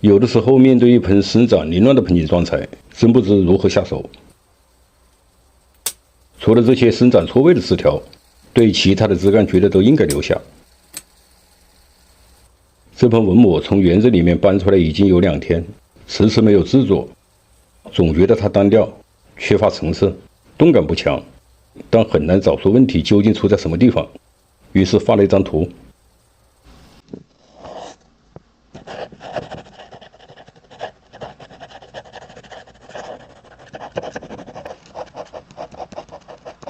有的时候面对一盆生长凌乱的盆景装材，真不知如何下手。除了这些生长错位的枝条，对其他的枝干觉得都应该留下。这盆文牡从园子里面搬出来已经有2天，迟迟没有制作，总觉得它单调，缺乏层次，动感不强，但很难找出问题究竟出在什么地方。于是画了一张图。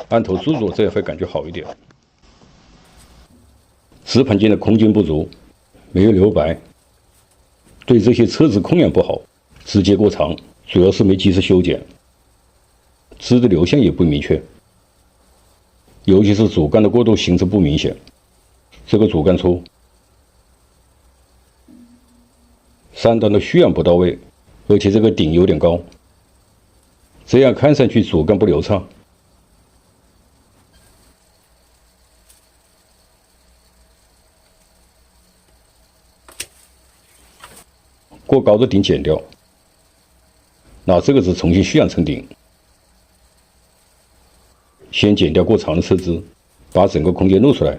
按头制作，这样会感觉好一点。直盘茎的空间不足，没有留白，对这些侧枝控养不好，枝节过长，主要是没及时修剪，枝的流向也不明确，尤其是主干的过渡形成不明显。这个主干粗，上端的蓄养不到位，而且这个顶有点高，这样看上去主干不流畅。过高的顶剪掉，拿这个枝重新蓄养成顶。先剪掉过长的侧枝，把整个空间露出来，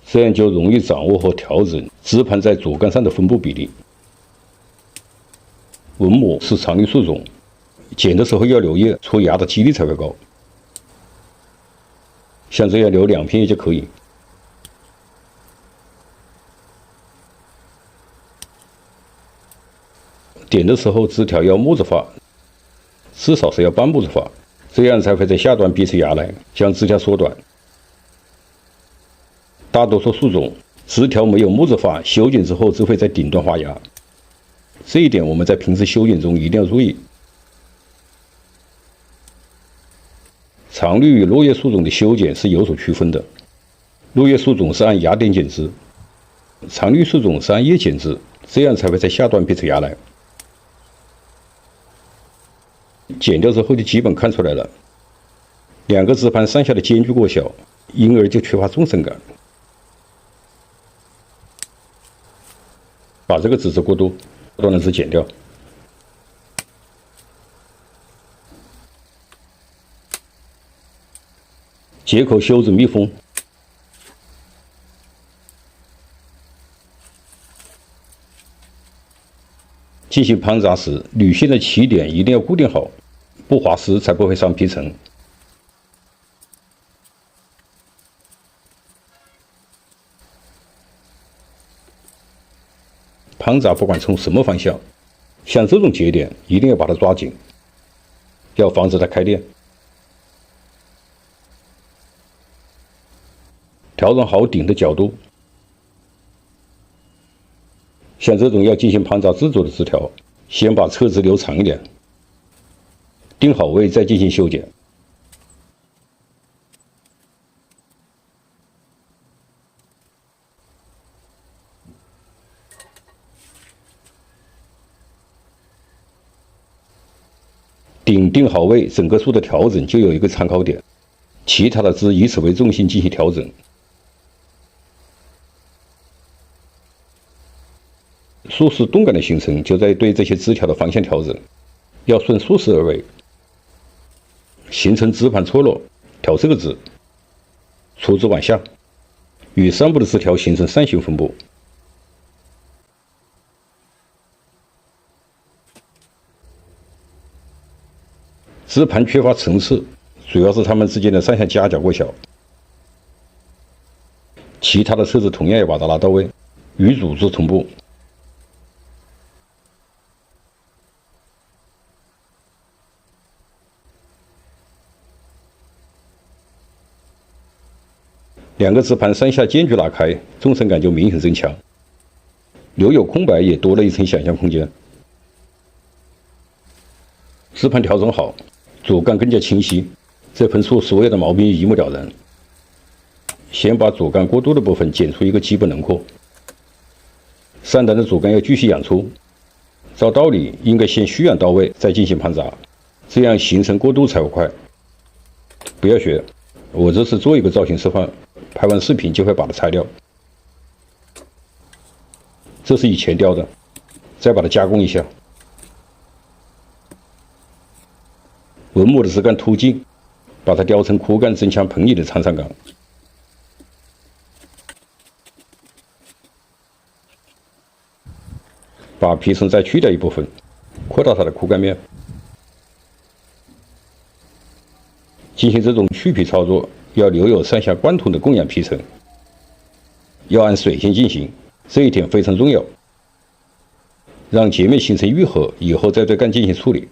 这样就容易掌握和调整枝盘在主干上的分布比例。文牡是常绿树种，剪的时候要留叶，出芽的几率才会高。像这样留2片叶就可以。点的时候枝条要木字发，至少是要半木字发，这样才会在下端逼出芽来，将枝条缩短。大多数树种枝条没有木字发，修剪之后只会在顶端发芽，这一点我们在平时修剪中一定要注意。常绿与落叶树种的修剪是有所区分的，落叶树种是按芽点剪枝，常绿树种是按叶剪枝，这样才会在下端逼出芽来。剪掉之后就基本看出来了，2个枝盘上下的间距过小，因而就缺乏纵深感。把这个枝子过渡，断了枝剪掉。接口修子密封。进行盘扎时，铝线的起点一定要固定好，不滑丝才不会伤皮层。盘扎不管从什么方向，像这种节点一定要把它抓紧，要防止它开裂。调整好顶的角度。像这种要进行盘扎制作的枝条，先把侧枝留长一点，定好位再进行修剪。顶定好位，整个树的调整就有一个参考点，其他的枝以此为重心进行调整。树势动感的形成，就在对这些枝条的方向调整，要顺树势而为，形成枝盘错落，调这个枝，出枝往下，与上部的枝条形成扇形分布。枝盘缺乏层次，主要是它们之间的上下夹角过小，其他的侧枝同样要把它拉到位，与主枝同步。2个枝盘上下间距拉开，纵深感就明显增强，留有空白也多了一层想象空间。枝盘调整好，主干更加清晰，这盆树所有的毛病一目了然。先把主干过渡的部分剪出一个基本轮廓，上端的主干要继续养出，照道理应该先蓄养到位，再进行盘扎，这样形成过渡才会快。不要学，我这是做一个造型示范，拍完视频就会把它拆掉。这是以前雕的，再把它加工一下。文木的枝干途径，把它雕成枯干增强喷力的长上杆。把皮层再去掉一部分，扩大它的枯干面。进行这种去皮操作，要留有上下贯通的供氧皮层，要按水性进行，这一点非常重要。让截面形成愈合以后，再对干进行处理。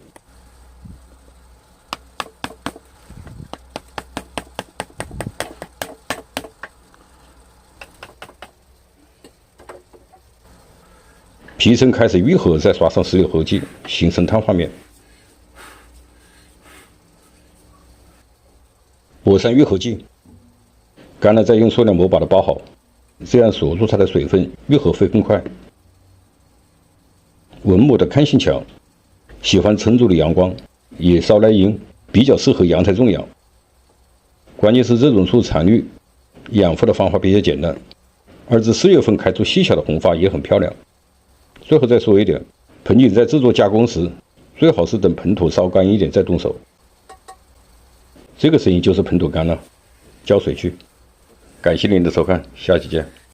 皮层开始愈合，再刷上石榴合剂，形成碳化面。抹上愈合剂，干了再用塑料膜把它包好，这样锁住它的水分，愈合会更快。文木的抗性强，喜欢充足的阳光，也稍耐阴，比较适合阳台种养。关键是这种树常绿，养护的方法比较简单，2至4月份开出细小的红花也很漂亮。最后再说一点，盆景在制作加工时，最好是等盆土稍干一点再动手。这个声音就是盆土干了，浇水去。感谢您的收看，下期见。